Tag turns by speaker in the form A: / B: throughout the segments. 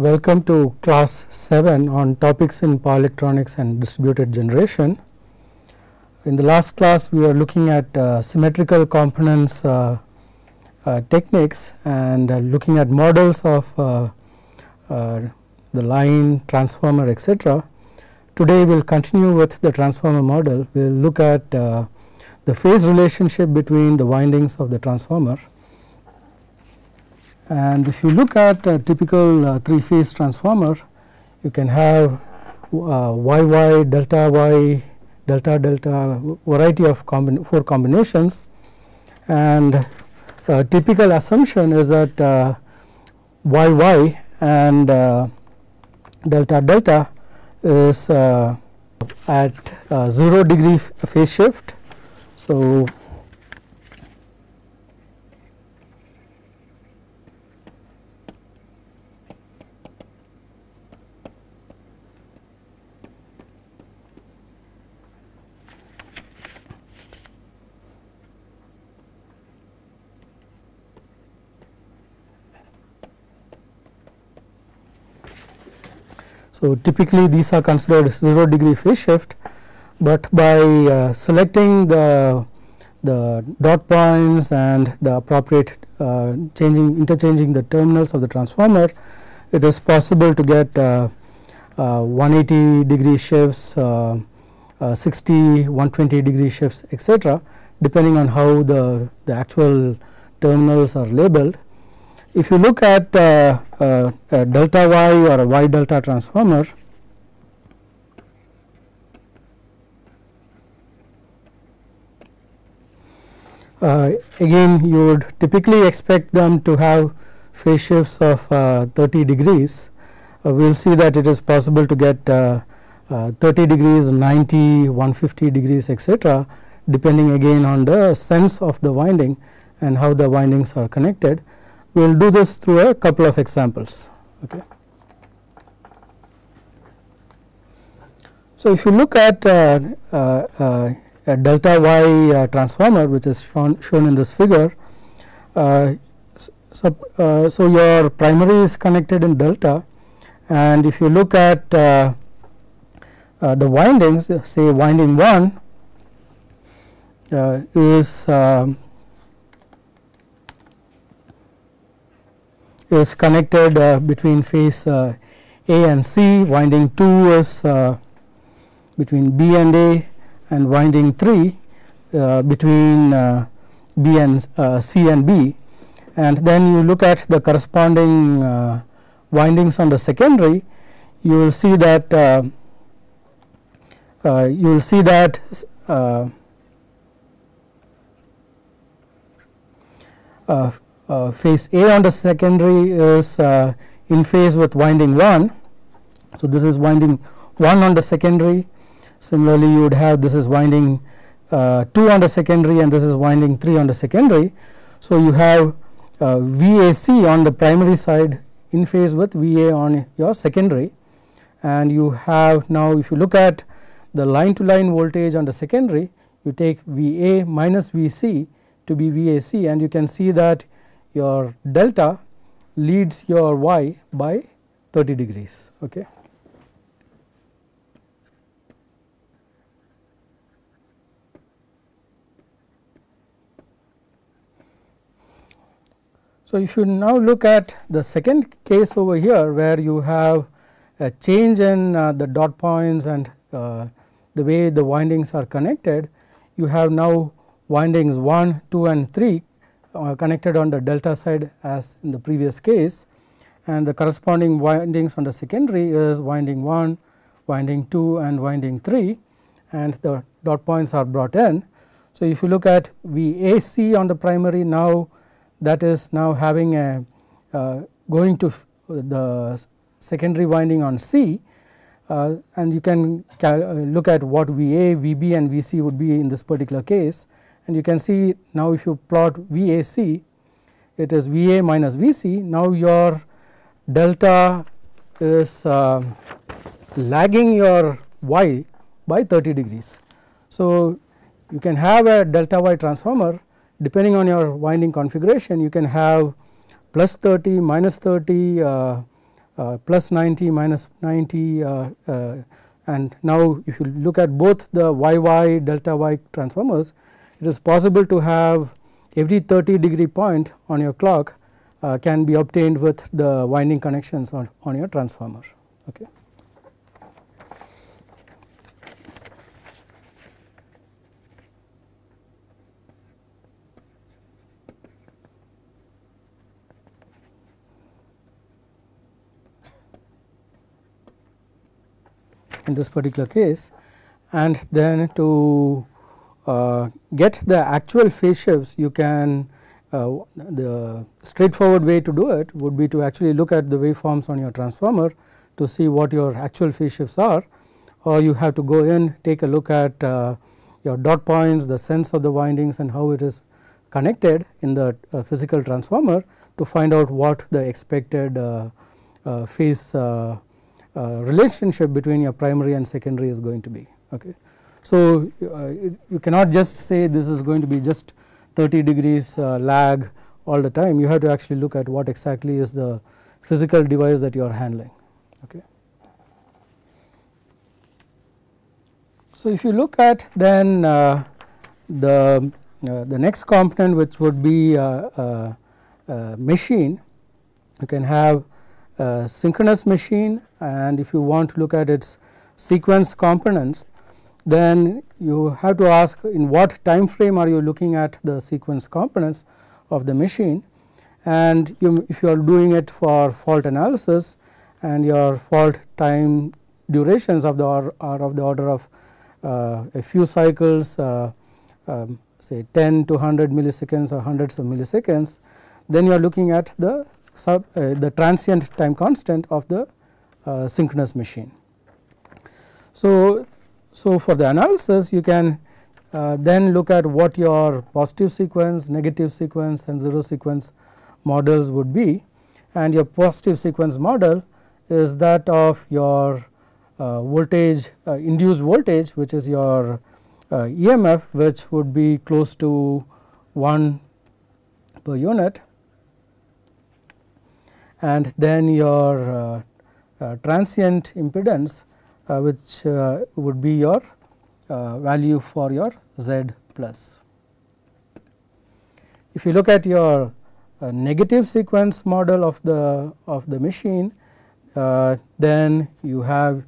A: Welcome to class 7 on topics in power electronics and distributed generation. In the last class we were looking at symmetrical components techniques and looking at models of the line, transformer, etc. Today we will continue with the transformer model. We will look at the phase relationship between the windings of the transformer. And if you look at a typical 3-phase transformer, you can have YY, delta, variety of 4 combinations, and typical assumption is that YY and delta is at 0 degree phase shift. So, typically these are considered 0 degree phase shift, but by selecting the dot points and the appropriate interchanging the terminals of the transformer, it is possible to get 180 degree shifts, 60, 120 degree shifts, etc., depending on how the actual terminals are labeled. If you look at a delta Y or a Y delta transformer, again you would typically expect them to have phase shifts of 30 degrees. We will see that it is possible to get 30 degrees, 90, 150 degrees, etc., depending again on the sense of the winding and how the windings are connected. We will do this through a couple of examples. Okay. So, if you look at a delta Y transformer, which is shown in this figure, so your primary is connected in delta, and if you look at the windings, say winding 1 is connected between phase A and C, winding 2 is between B and A, and winding 3 between B and C and B. And then you look at the corresponding windings on the secondary, you will see that phase A on the secondary is in phase with winding 1. So, this is winding 1 on the secondary. Similarly, you would have this is winding 2 on the secondary, and this is winding 3 on the secondary. So, you have VAC on the primary side in phase with VA on your secondary, and you have now, if you look at the line to line voltage on the secondary, you take VA minus VC to be VAC, and you can see that your delta leads your Y by 30 degrees. Okay. So, if you now look at the second case over here, where you have a change in the dot points and the way the windings are connected, you have now windings 1, 2 and 3 connected on the delta side as in the previous case, and the corresponding windings on the secondary is winding 1, winding 2 and winding 3, and the dot points are brought in. So, if you look at VAC on the primary, now that is now having a going to the secondary winding on C, and you can look at what VA, VB and VC would be in this particular case. And you can see now, if you plot VAC, it is VA minus VC. Now, your delta is lagging your Y by 30 degrees. So, you can have a delta Y transformer, depending on your winding configuration. You can have plus 30, minus 30, plus 90 minus 90, and now if you look at both the YY delta Y transformers, it is possible to have every 30-degree point on your clock can be obtained with the winding connections on your transformer. Okay. In this particular case, and then to get the actual phase shifts, you can the straightforward way to do it would be to actually look at the waveforms on your transformer to see what your actual phase shifts are, or you have to go in, take a look at your dot points, the sense of the windings and how it is connected in the physical transformer to find out what the expected phase relationship between your primary and secondary is going to be. Okay. So, you cannot just say this is going to be just 30 degrees lag all the time. You have to actually look at what exactly is the physical device that you are handling. Okay. So, if you look at then the next component, which would be machine, you can have a synchronous machine, and if you want to look at its sequence components, then you have to ask in what time frame are you looking at the sequence components of the machine, and if you are doing it for fault analysis and your fault time durations of the are of the order of a few cycles, say 10 to 100 milliseconds or hundreds of milliseconds, then you are looking at the transient time constant of the synchronous machine. So, for the analysis you can then look at what your positive sequence, negative sequence and zero sequence models would be, and your positive sequence model is that of your voltage induced voltage, which is your EMF, which would be close to 1 per unit, and then your transient impedance, which would be your value for your Z plus. If you look at your negative sequence model of the machine, then you have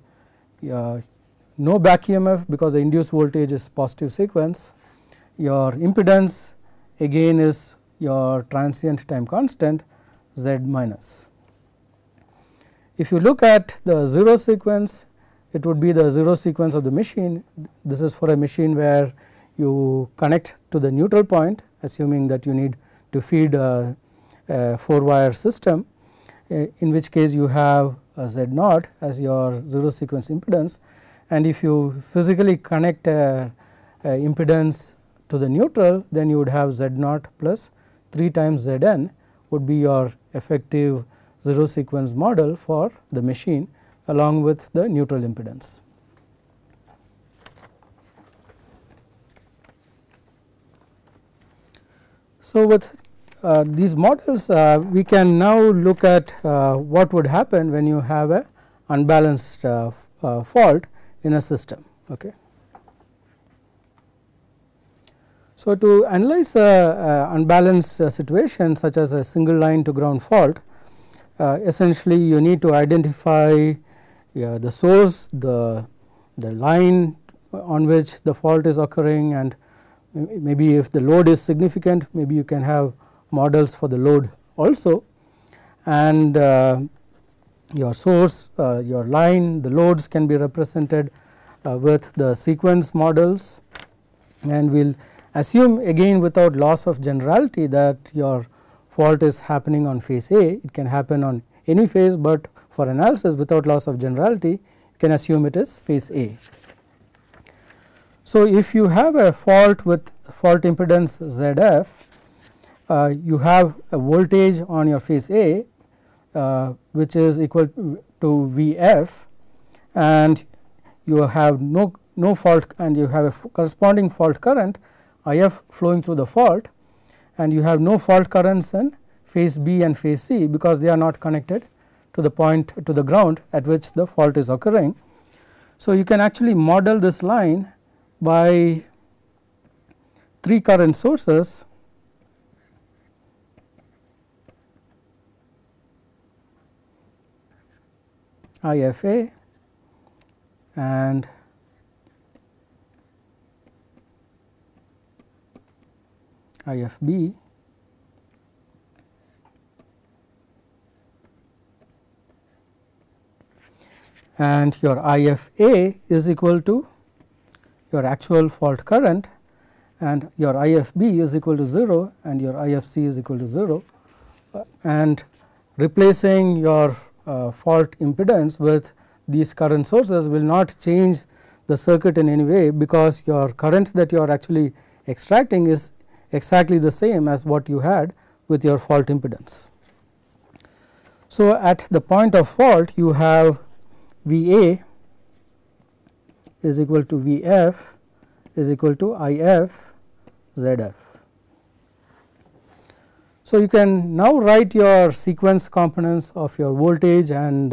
A: no back EMF because the induced voltage is positive sequence. Your impedance again is your transient time constant Z minus. If you look at the zero sequence, it would be the zero sequence of the machine. This is for a machine where you connect to the neutral point, assuming that you need to feed a 4-wire system, in which case you have a Z naught as your zero sequence impedance, and if you physically connect a impedance to the neutral, then you would have Z naught plus 3 times Zn would be your effective zero sequence model for the machine along with the neutral impedance. So, with these models we can now look at what would happen when you have a unbalanced fault in a system. Okay. So, to analyze a unbalanced situation such as a single line to ground fault, essentially you need to identify the source, the line on which the fault is occurring, and maybe if the load is significant, maybe you can have models for the load also, and your source, your line, the loads can be represented with the sequence models, and we will assume again without loss of generality that your fault is happening on phase A. It can happen on any phase, but for analysis without loss of generality you can assume it is phase A. So, if you have a fault with fault impedance ZF, you have a voltage on your phase A which is equal to Vf, and you have no fault, and you have a corresponding fault current If flowing through the fault, and you have no fault currents in phase B and phase C because they are not connected to the point to the ground at which the fault is occurring. So, you can actually model this line by 3 current sources IFA and IFB and your IFA is equal to your actual fault current and your IFB is equal to 0 and your IFC is equal to 0, and replacing your fault impedance with these current sources will not change the circuit in any way, because your current that you are actually extracting is exactly the same as what you had with your fault impedance. So, at the point of fault you have VA is equal to VF is equal to IF ZF. So, you can now write your sequence components of your voltage and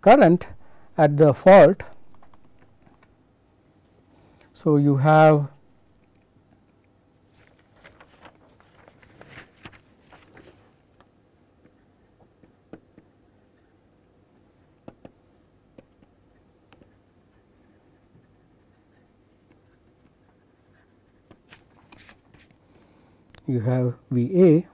A: current at the fault. So, you have VA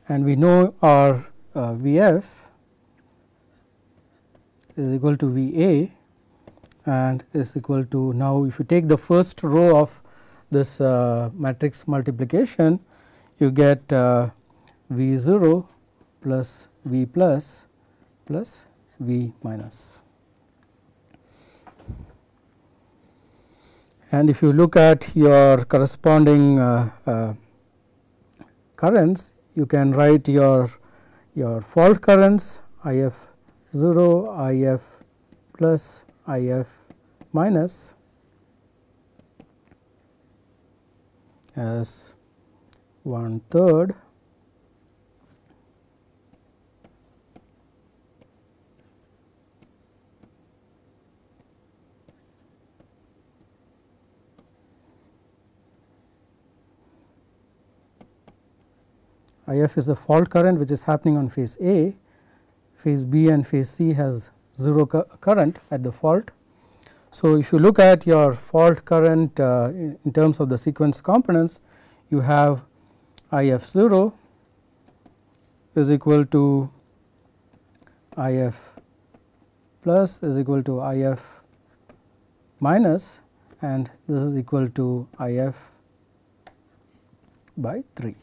A: and we know our VF is equal to VA and is equal to, now if you take the first row of this matrix multiplication, you get V 0 plus V plus plus V minus. And if you look at your corresponding currents, you can write your fault currents IF 0, IF plus, IF minus as 1/3 IF is the fault current which is happening on phase A, phase B and phase C has 0 current at the fault. So, if you look at your fault current in terms of the sequence components, you have IF 0 is equal to IF plus is equal to IF minus, and this is equal to IF by 3.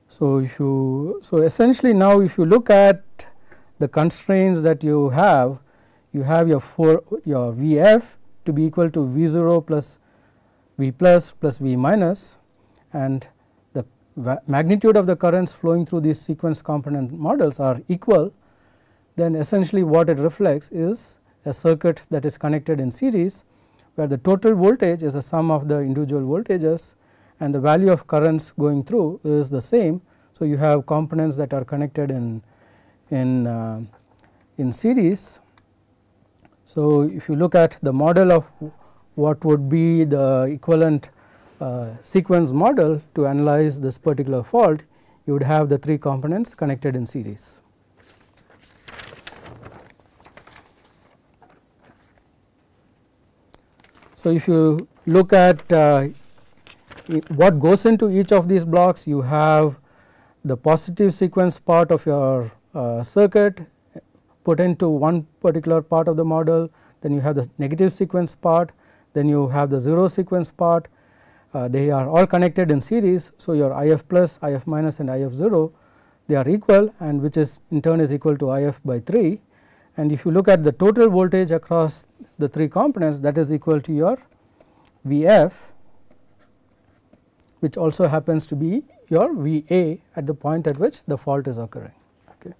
A: So, essentially now if you look at the constraints that you have your VF to be equal to V 0 plus V plus plus V minus, and the magnitude of the currents flowing through these sequence component models are equal, then essentially what it reflects is a circuit that is connected in series, where the total voltage is the sum of the individual voltages and the value of currents going through is the same. So, you have components that are connected in series. So, if you look at the model of what would be the equivalent sequence model to analyze this particular fault, you would have the 3 components connected in series. So, if you look at what goes into each of these blocks, you have the positive sequence part of your circuit put into one particular part of the model, then you have the negative sequence part, then you have the 0 sequence part. They are all connected in series. So, your IF plus, IF minus and IF 0, they are equal, and which is in turn is equal to IF by 3, and if you look at the total voltage across the 3 components, that is equal to your Vf, which also happens to be your Va at the point at which the fault is occurring. Okay.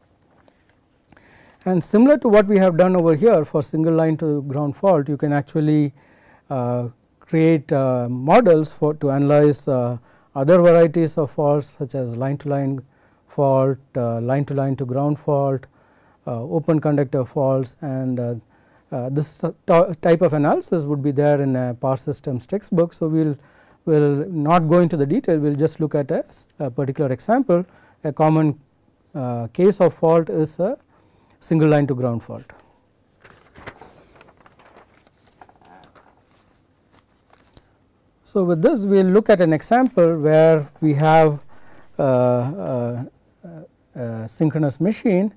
A: And similar to what we have done over here for single line to ground fault, you can actually create models for to analyze other varieties of faults such as line to line fault, line to ground fault, open conductor faults, and this type of analysis would be there in a power systems textbook. So, we will not go into the detail, we will just look at a particular example. A common case of fault is a single line to ground fault. So, with this we will look at an example where we have a synchronous machine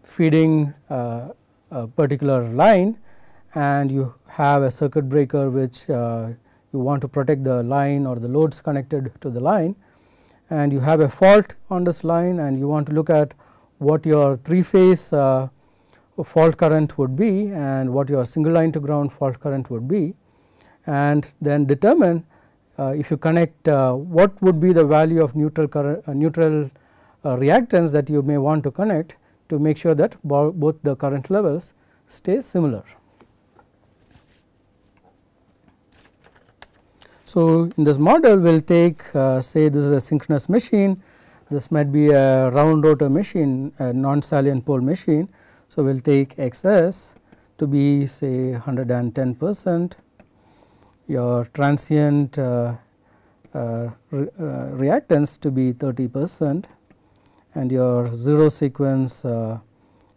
A: feeding a particular line, and you have a circuit breaker which you want to protect the line or the loads connected to the line, and you have a fault on this line, and you want to look at what your 3-phase fault current would be and what your single line to ground fault current would be, and then determine if you connect what would be the value of neutral reactance that you may want to connect to make sure that both the current levels stay similar. So, in this model we will take say this is a synchronous machine, this might be a round rotor machine, a non salient pole machine. So, we will take XS to be say 110%, your transient reactance to be 30%, and your 0 sequence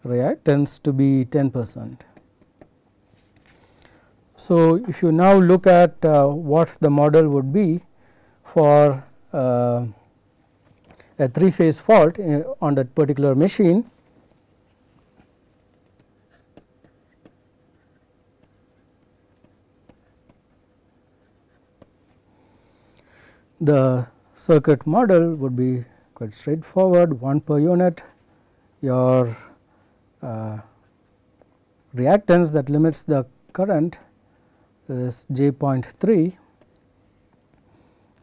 A: reactance to be 10%. So, if you now look at what the model would be for a 3-phase fault on that particular machine, the circuit model would be quite straightforward, 1 per unit, your reactance that limits the current is J.3,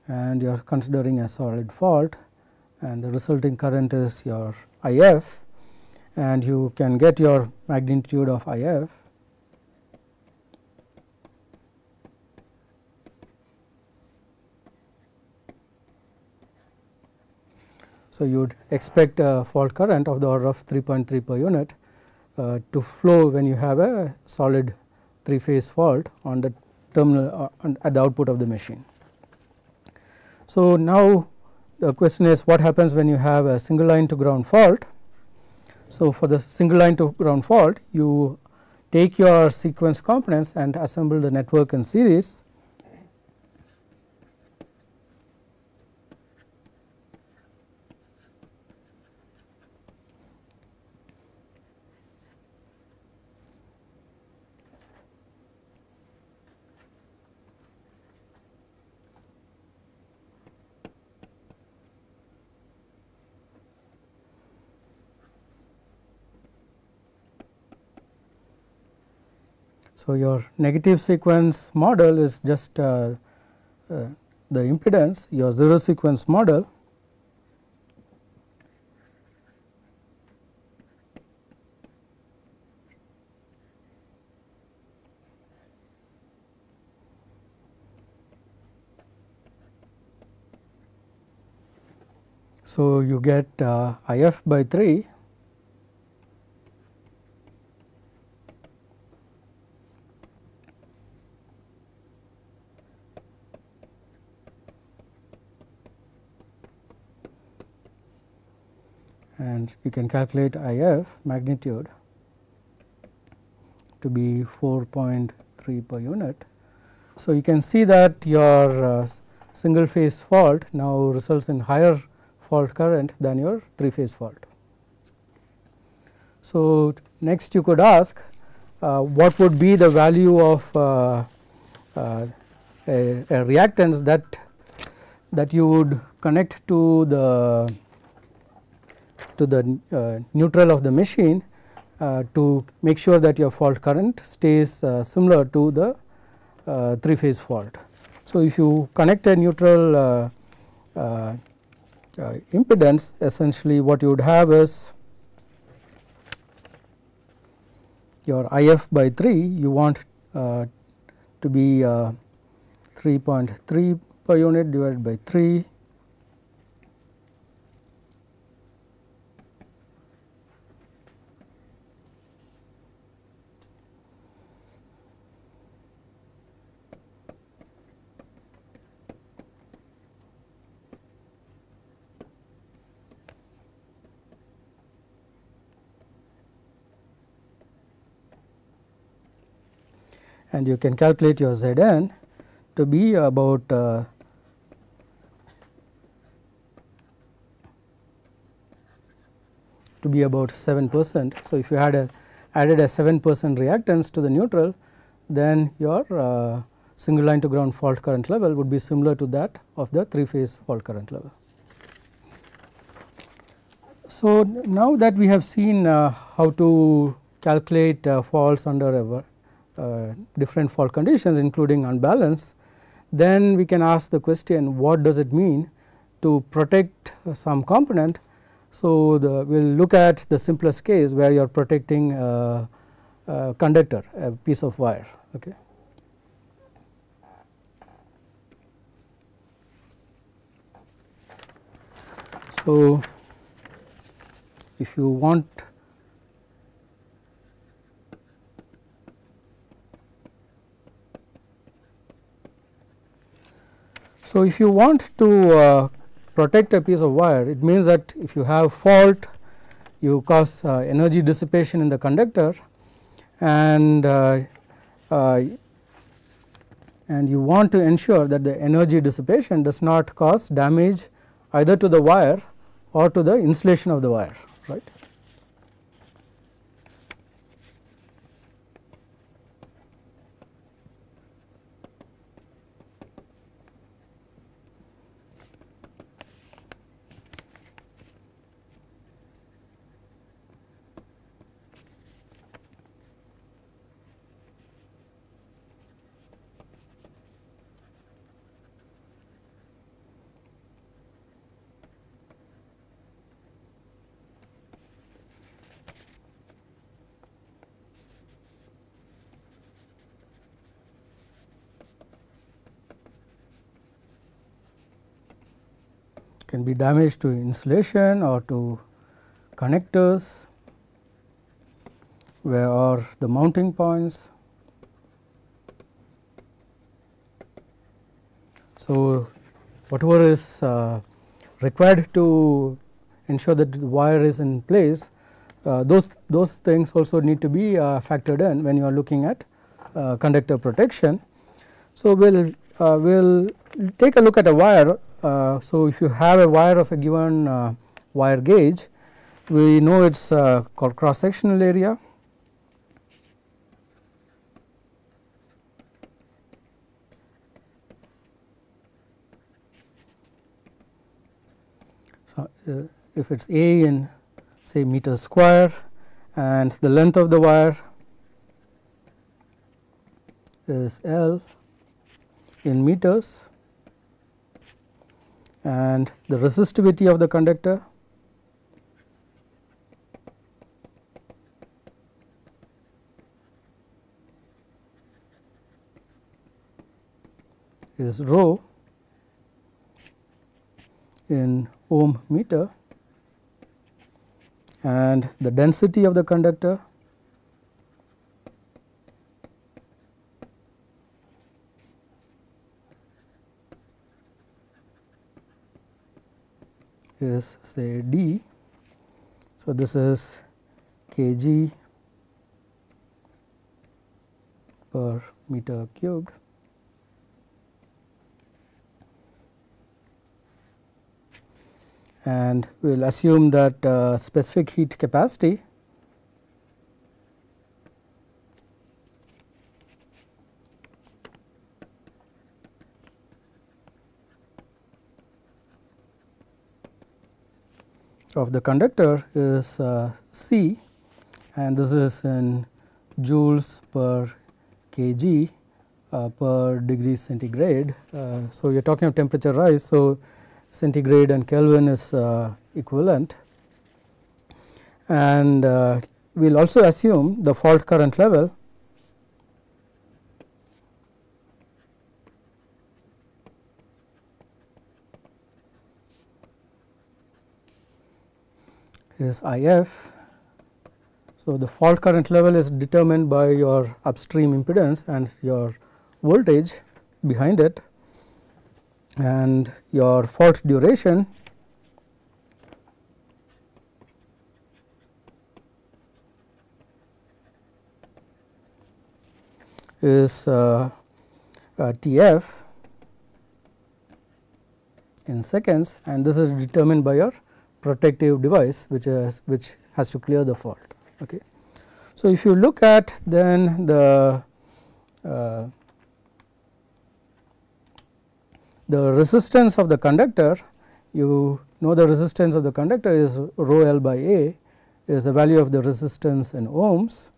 A: and you are considering a solid fault, and the resulting current is your If, and you can get your magnitude of If. So, you would expect a fault current of the order of 3.3 per unit to flow when you have a solid 3-phase fault on the terminal at the output of the machine. So, now the question is what happens when you have a single line to ground fault. So, for the single line to ground fault, you take your sequence components and assemble the network in series. So, your negative sequence model is just the impedance, your 0 sequence model. So, you get If by 3 and you can calculate If magnitude to be 4.3 per unit. So, you can see that your single phase fault now results in higher fault current than your 3-phase fault. So, next you could ask what would be the value of a reactance that you would connect to the neutral of the machine to make sure that your fault current stays similar to the 3 phase fault. So, if you connect a neutral impedance, essentially what you would have is your IF by 3 you want to be 3.3 per unit divided by 3 . And you can calculate your Zn to be about 7%. So, if you had added a 7% reactance to the neutral, then your single line to ground fault current level would be similar to that of the 3 phase fault current level. So, now that we have seen how to calculate faults under different fault conditions including unbalance, then we can ask the question, what does it mean to protect some component. So, we will look at the simplest case where you are protecting a conductor, a piece of wire. Okay. So, if you want to protect a piece of wire, it means that if you have fault, you cause energy dissipation in the conductor, and you want to ensure that the energy dissipation does not cause damage either to the wire or to the insulation of the wire, right. Can be damage to insulation or to connectors where are the mounting points. So, whatever is required to ensure that the wire is in place, those things also need to be factored in when you are looking at conductor protection. So, we will take a look at a wire. So, if you have a wire of a given wire gauge, we know it is called cross sectional area. So, if it is A in say meter square and the length of the wire is L in meters, and the resistivity of the conductor is rho in ohm meter, and the density of the conductor is say D. So, this is kg per meter cubed. And we will assume that specific heat capacity of the conductor is C, and this is in joules per kg per degree centigrade. So, you are talking of temperature rise. So, centigrade and Kelvin is equivalent, and we will also assume the fault current level is IF. So, the fault current level is determined by your upstream impedance and your voltage behind it, and your fault duration is TF in seconds, and this is determined by your protective device which has to clear the fault. Okay. So, if you look at then the resistance of the conductor, you know the resistance of the conductor is rho L by A is the value of the resistance in ohms,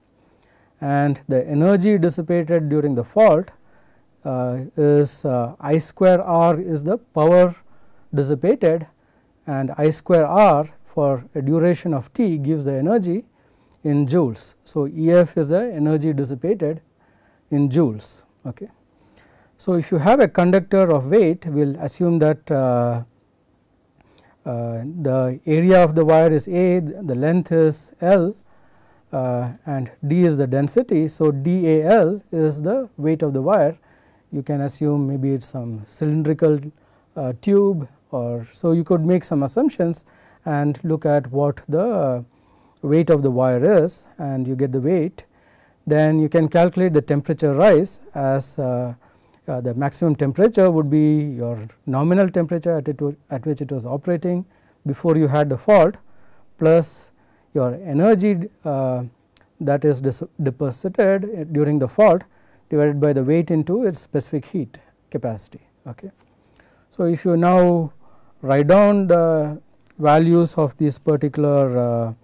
A: and the energy dissipated during the fault is I square R is the power dissipated, and I square R for a duration of t gives the energy in joules. So, EF is the energy dissipated in joules. Okay. So, if you have a conductor of weight, we will assume that the area of the wire is A, the length is L, and D is the density. So, DAL is the weight of the wire. You can assume maybe it is some cylindrical tube, or so you could make some assumptions and look at what the weight of the wire is, and you get the weight. Then you can calculate the temperature rise as the maximum temperature would be your nominal temperature at which it was operating before you had the fault, plus your energy that is deposited during the fault divided by the weight into its specific heat capacity. Okay. So, if you now write down the values of these particular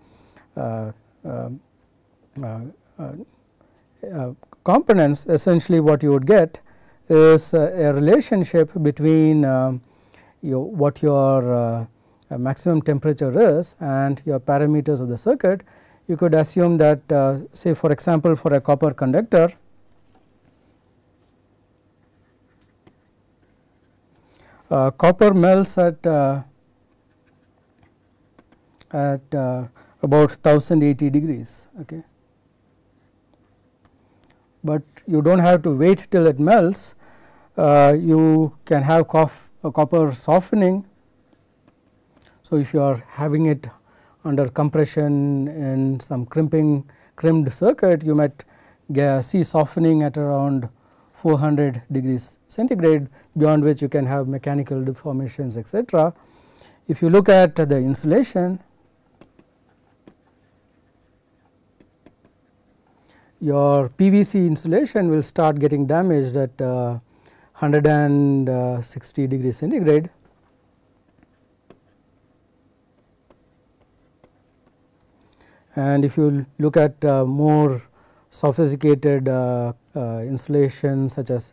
A: components, essentially what you would get is a relationship between what your maximum temperature is and your parameters of the circuit. You could assume that say for example, for a copper conductor, copper melts at about 1080 degrees. Okay. But you do not have to wait till it melts. You can have copper softening. So, if you are having it under compression in some crimped circuit, you might see softening at around 400 degrees centigrade, beyond which you can have mechanical deformations, etc. If you look at the insulation, your PVC insulation will start getting damaged at 160 degrees centigrade. And if you look at more sophisticated insulation such as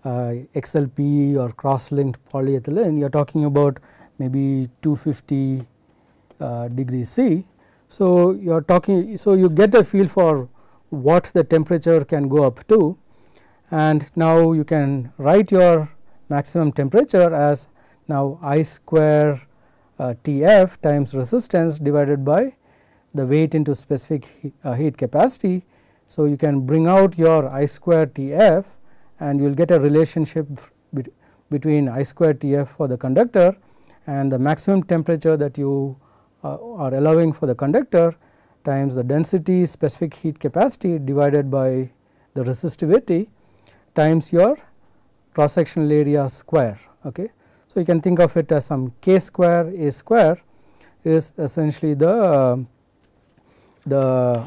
A: XLPE or cross-linked polyethylene, you are talking about maybe 250 degrees C. So, you are talking, so you get a feel for what the temperature can go up to, and now you can write your maximum temperature as now I square Tf times resistance divided by the weight into specific heat capacity. So, you can bring out your I square Tf and you will get a relationship between I square Tf for the conductor and the maximum temperature that you are allowing for the conductor times the density specific heat capacity divided by the resistivity times your cross sectional area square. Okay. So, you can think of it as some k square a square is essentially the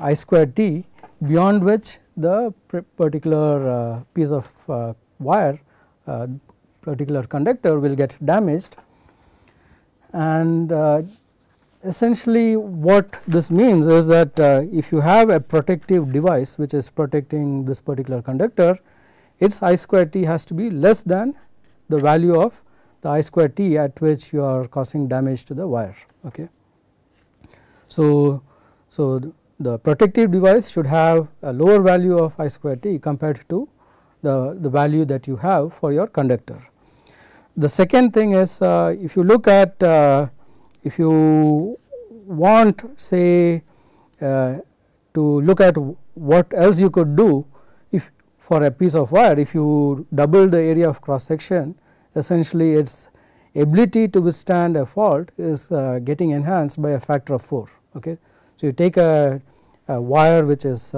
A: I square t, beyond which the particular piece of wire, particular conductor will get damaged. And essentially what this means is that if you have a protective device which is protecting this particular conductor, its I square t has to be less than the value of the I square t at which you are causing damage to the wire. Okay. So, the protective device should have a lower value of I square t compared to the value that you have for your conductor. The second thing is if you look at if you want say to look at what else you could do if for a piece of wire, if you double the area of cross section, essentially its ability to withstand a fault is getting enhanced by a factor of 4. Okay. So, you take a wire which is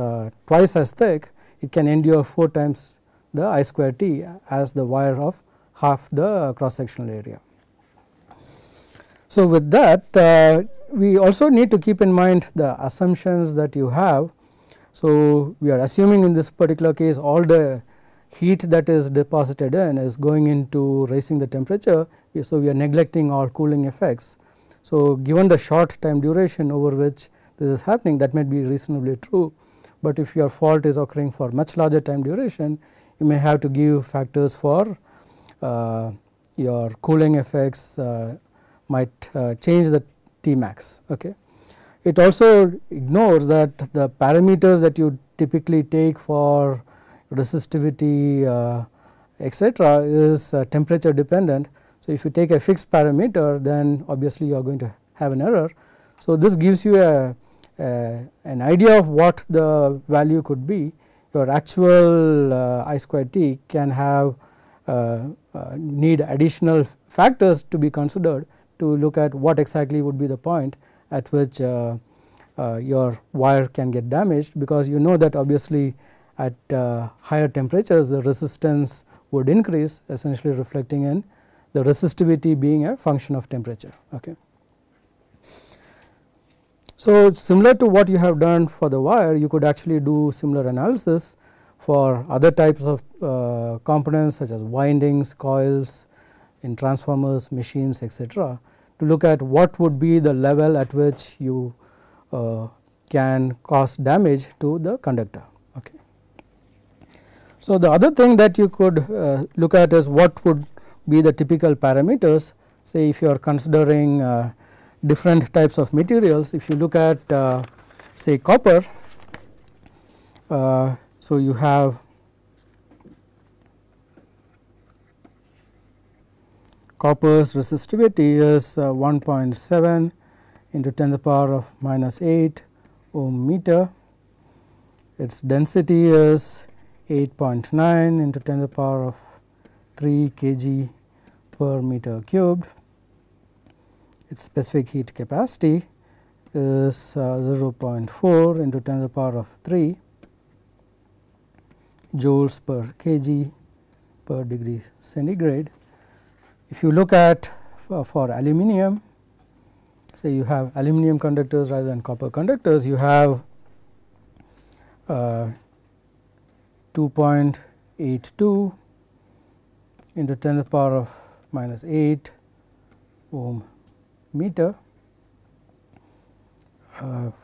A: twice as thick, it can endure 4 times the I square t as the wire of half the cross sectional area. So, with that we also need to keep in mind the assumptions that you have. So, we are assuming in this particular case all the heat that is deposited in is going into raising the temperature. So, we are neglecting all cooling effects. So, given the short time duration over which this is happening, that might be reasonably true, but if your fault is occurring for much larger time duration, you may have to give factors for your cooling effects might change the T max. Okay. It also ignores that the parameters that you typically take for resistivity etc. is temperature dependent. So, if you take a fixed parameter, then obviously you are going to have an error. So, this gives you an idea of what the value could be. Your actual I square t can have need additional factors to be considered to look at what exactly would be the point at which your wire can get damaged, because you know that obviously at higher temperatures the resistance would increase, essentially reflecting in the resistivity being a function of temperature. Okay. So, similar to what you have done for the wire, you could actually do similar analysis for other types of components such as windings, coils in transformers, machines, etc., to look at what would be the level at which you can cause damage to the conductor. Okay. So, the other thing that you could look at is what would be the typical parameters. Say if you are considering different types of materials, if you look at say copper, so you have copper's resistivity is 1.7 into 10 to the power of minus 8 ohm meter. Its density is 8.9 into 10 to the power of 3 kg per meter cubed. Its specific heat capacity is 0.4 into 10 to the power of 3 joules per kg per degree centigrade. If you look at for aluminum, say you have aluminum conductors rather than copper conductors, you have 2.82 into 10 to the power of minus 8 ohm meter.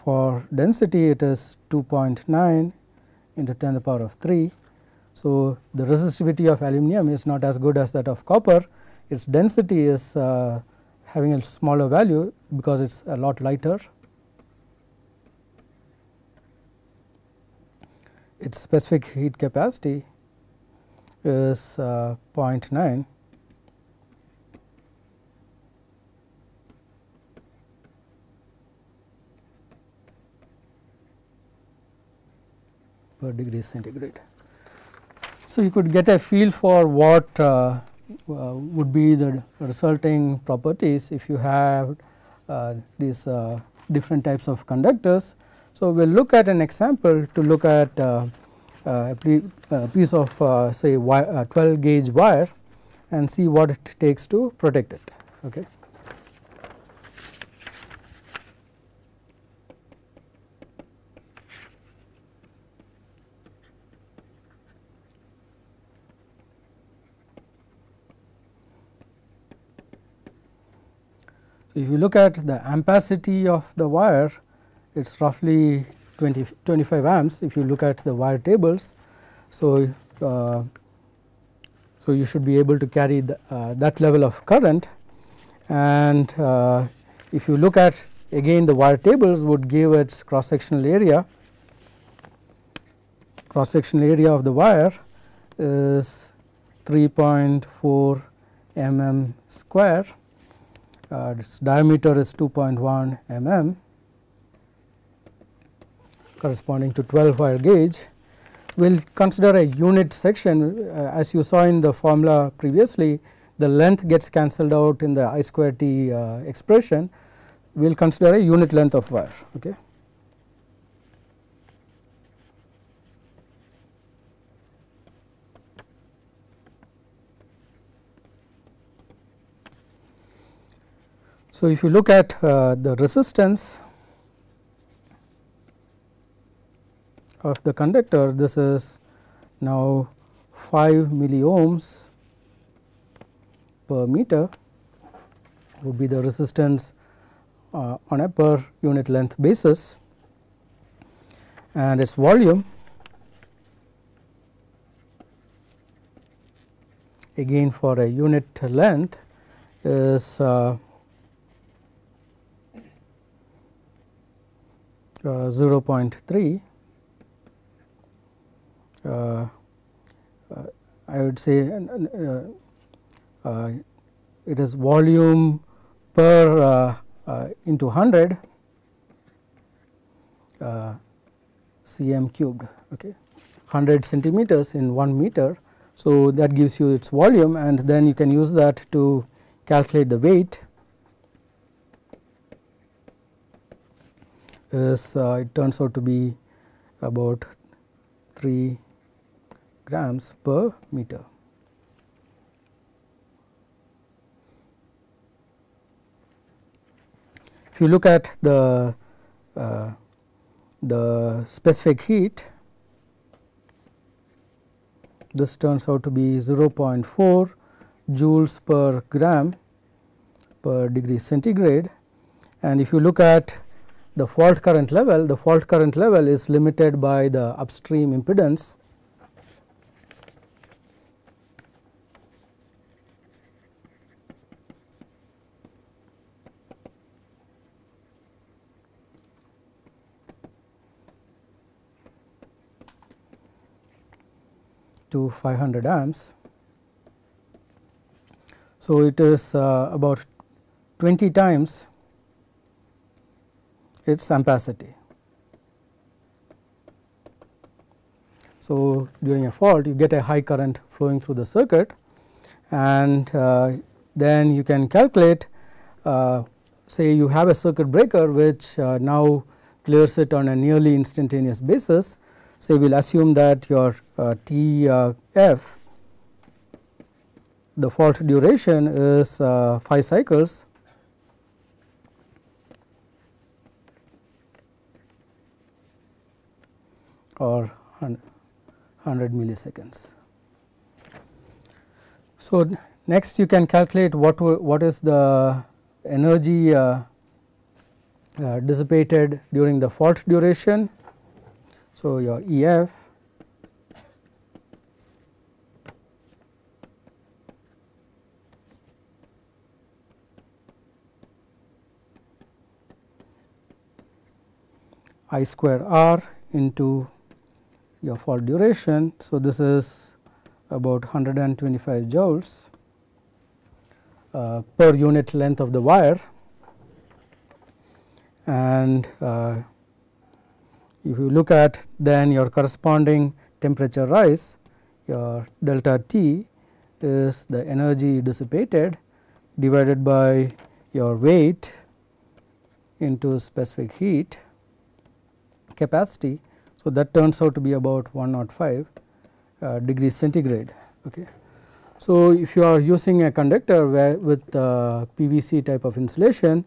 A: For density it is 2.9 into 10 to the power of 3. So, the resistivity of aluminum is not as good as that of copper. Its density is having a smaller value because it is a lot lighter. Its specific heat capacity is 0.9 per degree centigrade. So, you could get a feel for what would be the resulting properties if you have these different types of conductors. So, we will look at an example to look at a piece of say 12 gauge wire and see what it takes to protect it. Okay. if you look at the ampacity of the wire, it is roughly 25 amps if you look at the wire tables. So, so you should be able to carry that level of current, and if you look at again the wire tables would give its cross sectional area. Cross sectional area of the wire is 3.4 mm square. Its diameter is 2.1 mm, corresponding to 12 wire gauge. We will consider a unit section. As you saw in the formula previously, the length gets cancelled out in the I square T expression. We will consider a unit length of wire. Okay. So, if you look at the resistance of the conductor, this is now 5 milliohms per meter would be the resistance on a per unit length basis, and its volume again for a unit length is 0.3. I would say it is volume per into 100 cm cubed, okay, 100 centimeters in 1 meter. So, that gives you its volume, and then you can use that to calculate the weight. It turns out to be about 3 grams per meter. If you look at the specific heat, this turns out to be 0.4 joules per gram per degree centigrade, and if you look at the fault current level is limited by the upstream impedance. To 500 amps. So, it is about 20 times its ampacity. So, during a fault you get a high current flowing through the circuit, and then you can calculate, say you have a circuit breaker which now clears it on a nearly instantaneous basis. So, we will assume that your TF, the fault duration is 5 cycles, or 100 milliseconds. So, next you can calculate what is the energy dissipated during the fault duration. So, your EF I square R into your fault duration. So, this is about 125 joules per unit length of the wire, and if you look at then your corresponding temperature rise, your delta T is the energy dissipated divided by your weight into specific heat capacity. So, that turns out to be about 105 degrees centigrade. Okay. So, if you are using a conductor with PVC type of insulation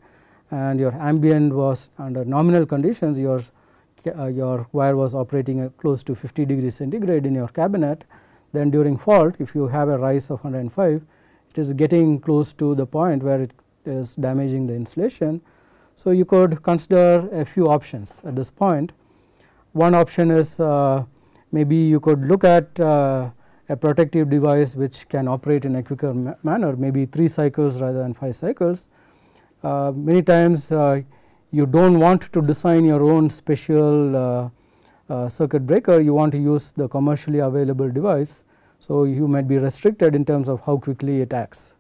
A: and your ambient was under nominal conditions, your wire was operating at close to 50 degrees centigrade in your cabinet, then during fault if you have a rise of 105, it is getting close to the point where is damaging the insulation. So, you could consider a few options at this point. One option is maybe you could look at a protective device which can operate in a quicker manner, maybe 3 cycles rather than 5 cycles. Many times you do not want to design your own special circuit breaker, you want to use the commercially available device. So, you might be restricted in terms of how quickly it acts.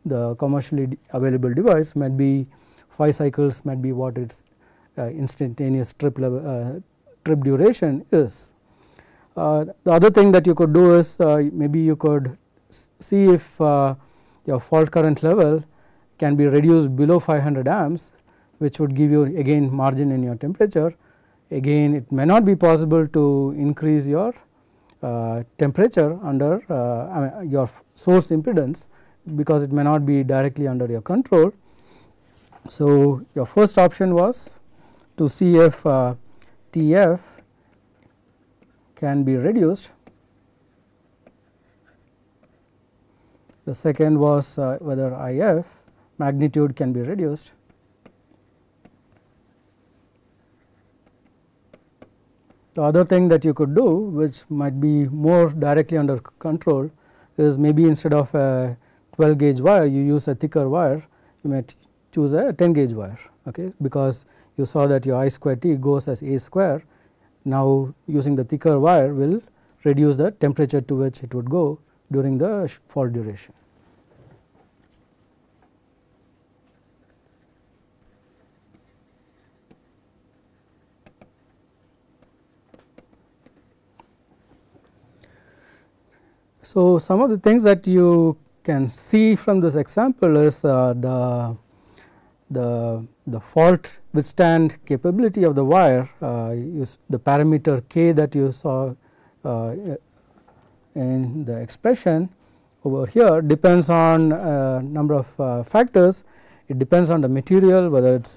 A: The commercially available device might be 5 cycles, might be what its instantaneous trip duration is. The other thing that you could do is maybe you could see if your fault current level can be reduced below 500 amps, which would give you again margin in your temperature. Again, it may not be possible to increase your temperature under your source impedance, because it may not be directly under your control. So, your first option was to see if TF can be reduced. The second was whether IF magnitude can be reduced. The other thing that you could do, which might be more directly under control, is maybe instead of a 12 gauge wire you use a thicker wire, you might choose a 10 gauge wire, okay, because you saw that your I square T goes as A square. Now, using the thicker wire will reduce the temperature to which it would go during the fault duration. So, some of the things that you can see from this example is the fault withstand capability of the wire. The parameter K that you saw in the expression over here depends on a number of factors. It depends on the material, whether it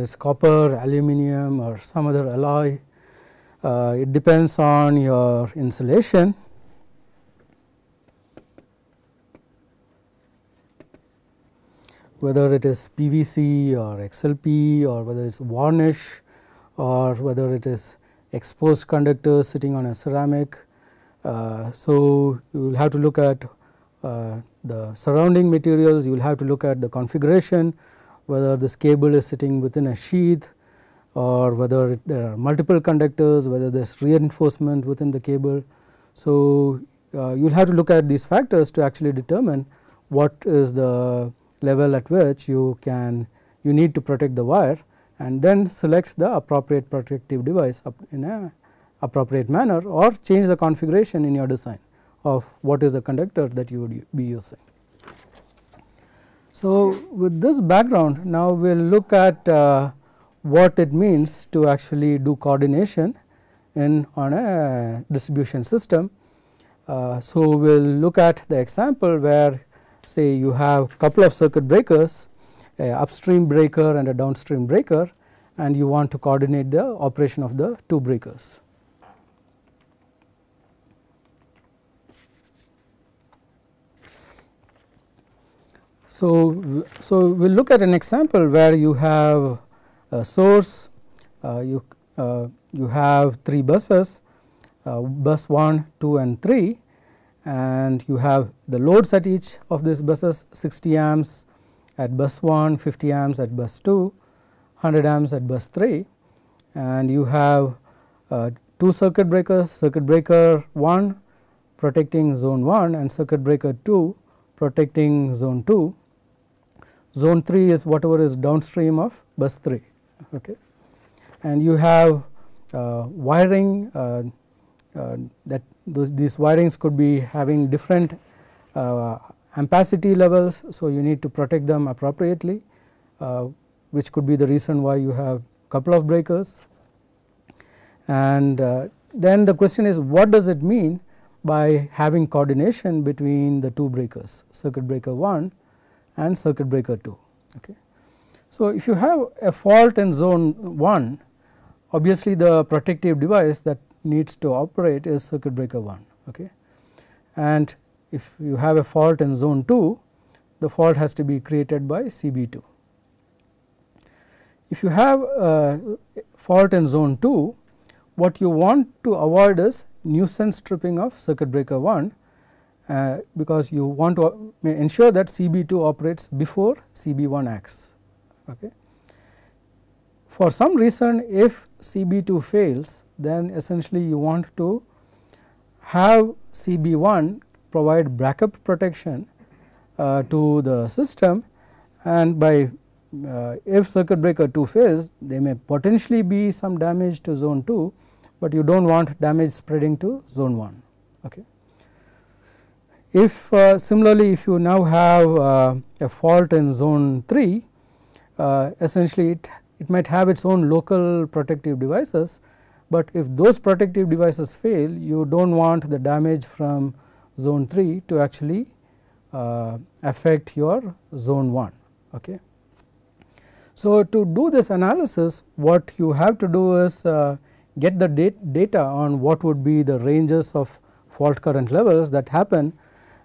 A: is copper, aluminum or some other alloy. It depends on your insulation. Whether it is PVC or XLP, or whether it is varnish, or whether it is exposed conductors sitting on a ceramic. So, you will have to look at the surrounding materials, you will have to look at the configuration, whether this cable is sitting within a sheath, or whether there are multiple conductors, whether there is reinforcement within the cable. So, you will have to look at these factors to actually determine what is the level at which you need to protect the wire, and then select the appropriate protective device in a appropriate manner, or change the configuration in your design of what is the conductor that you would be using. So, with this background, now we will look at what it means to actually do coordination on a distribution system. So, we will look at the example where, say, you have couple of circuit breakers, a upstream breaker and a downstream breaker, and you want to coordinate the operation of the two breakers. So, we will look at an example where you have a source, you have 3 buses, bus 1, 2 and 3, and you have the loads at each of these buses, 60 amps at bus 1, 50 amps at bus 2, 100 amps at bus 3, and you have 2 circuit breakers, circuit breaker 1 protecting zone 1 and circuit breaker 2 protecting zone 2. Zone 3 is whatever is downstream of bus 3, okay. And you have wiring that these wirings could be having different ampacity levels. So, you need to protect them appropriately, which could be the reason why you have couple of breakers. And then the question is, what does it mean by having coordination between the two breakers, circuit breaker 1 and circuit breaker 2. Okay. So, if you have a fault in zone 1, obviously the protective device that needs to operate is circuit breaker 1. Okay. And if you have a fault in zone 2, the fault has to be created by CB2. If you have a fault in zone 2, what you want to avoid is nuisance tripping of circuit breaker 1, because you want to ensure that CB2 operates before CB1 acts. Okay. For some reason, if CB2 fails, then essentially you want to have CB1 provide backup protection to the system, and by if circuit breaker 2 fails, there may potentially be some damage to zone 2, but you do not want damage spreading to zone 1. Okay. If similarly, if you now have a fault in zone 3, essentially it might have its own local protective devices, but if those protective devices fail, you do not want the damage from zone 3 to actually affect your zone 1. Okay. So, to do this analysis, what you have to do is get the data on what would be the ranges of fault current levels that happen,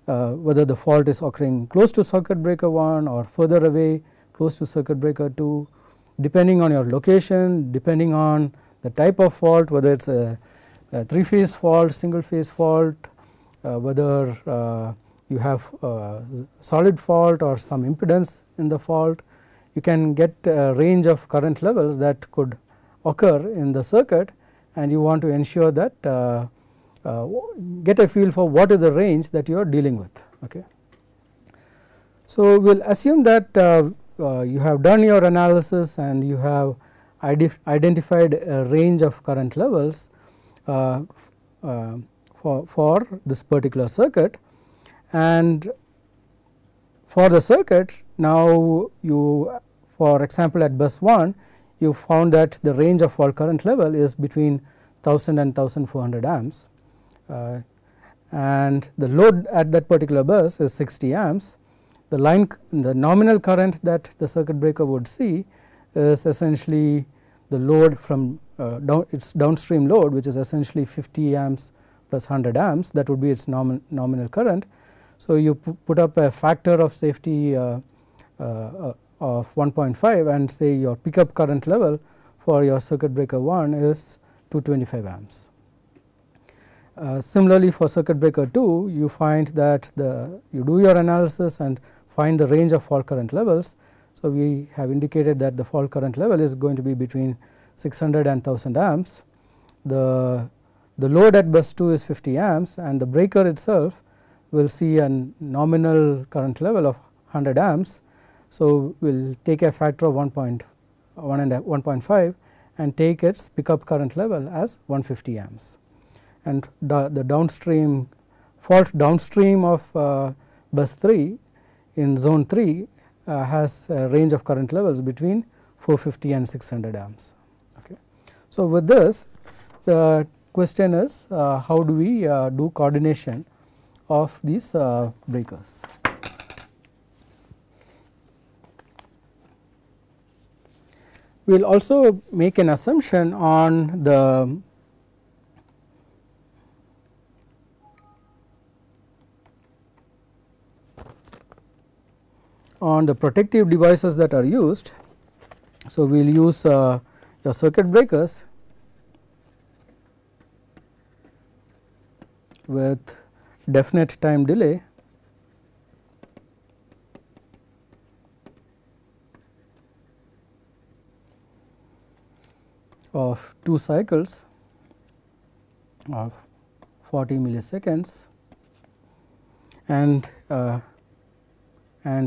A: whether the fault is occurring close to circuit breaker 1 or further away close to circuit breaker 2, depending on your location, depending on the type of fault, whether it is a 3-phase fault, single phase fault, whether you have solid fault or some impedance in the fault. You can get a range of current levels that could occur in the circuit, and you want to ensure that get a feel for what is the range that you are dealing with. Okay. So, we will assume that you have done your analysis and you have identified a range of current levels for this particular circuit, and for the circuit now you, for example, at bus 1 you found that the range of fault current level is between 1000 and 1400 amps, and the load at that particular bus is 60 amps. The nominal current that the circuit breaker would see is essentially the load from its downstream load, which is essentially 50 amps plus 100 amps, that would be its nominal current. So, you put up a factor of safety of 1.5 and say your pickup current level for your circuit breaker 1 is 225 amps. Similarly, for circuit breaker 2, you find that you do your analysis and find the range of fault current levels. So, we have indicated that the fault current level is going to be between 600 and 1000 amps. The load at bus 2 is 50 amps, and the breaker itself will see a nominal current level of 100 amps. So, we will take a factor of 1.5 and take its pickup current level as 150 amps, and the downstream fault downstream of bus 3 in zone 3 has a range of current levels between 450 and 600 amps. Okay. So, with this, the question is how do we do coordination of these breakers. We will also make an assumption on the protective devices that are used. So, we will use your circuit breakers with definite time delay of 2 cycles of 40 milliseconds and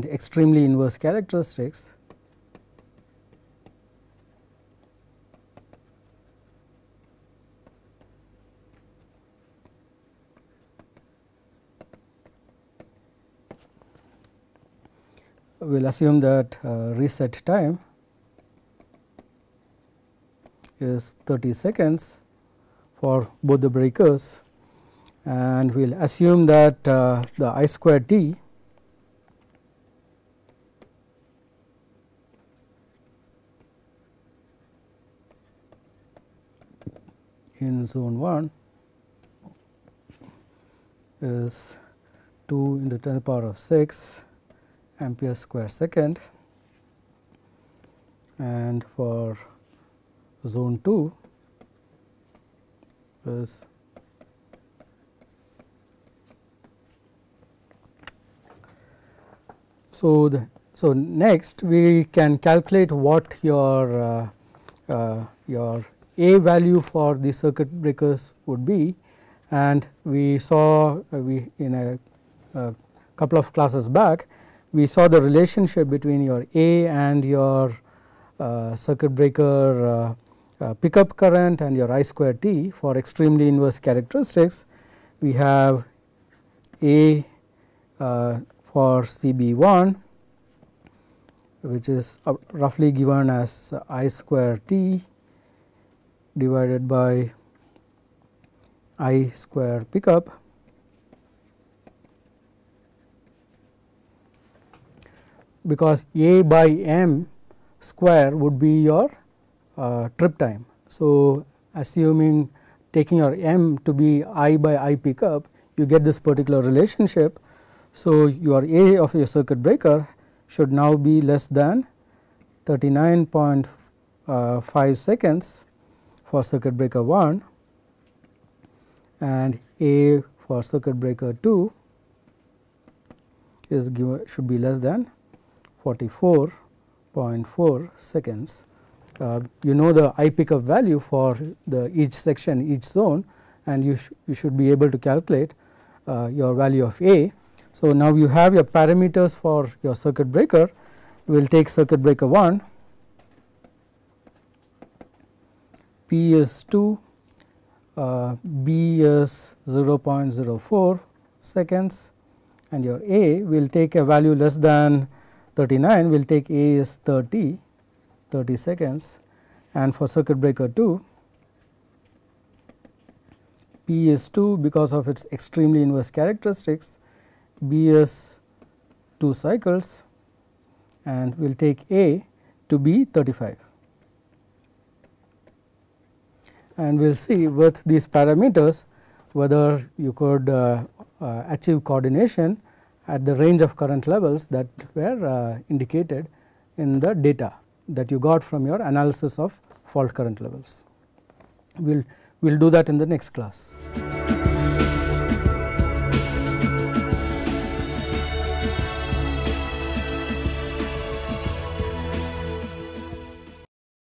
A: extremely inverse characteristics. We will assume that reset time is 30 seconds for both the breakers, and we will assume that the I square t in zone 1 is 2 into 10 to the power of 6 ampere square second, and for zone 2 is so next we can calculate what your A value for the circuit breakers would be, and we saw we in a couple of classes back we saw the relationship between your A and your circuit breaker pickup current and your I square T for extremely inverse characteristics. We have A for CB1, which is roughly given as I square T divided by I square pickup, because A by M square would be your trip time. So, assuming taking your M to be I by I pickup, you get this particular relationship. So, your A of your circuit breaker should now be less than 39.5 seconds for circuit breaker 1, and A for circuit breaker 2 is given should be less than 44.4 seconds. You know the I pickup value for the each section, each zone, and you should be able to calculate your value of A. So, now you have your parameters for your circuit breaker. We will take circuit breaker 1, P is 2, B is 0.04 seconds, and your A will take a value less than 39, we will take A is 30 seconds, and for circuit breaker 2, P is 2 because of its extremely inverse characteristics, B is 2 cycles, and we will take A to be 35. And we will see with these parameters whether you could achieve coordination at the range of current levels that were indicated in the data that you got from your analysis of fault current levels. We will do that in the next class.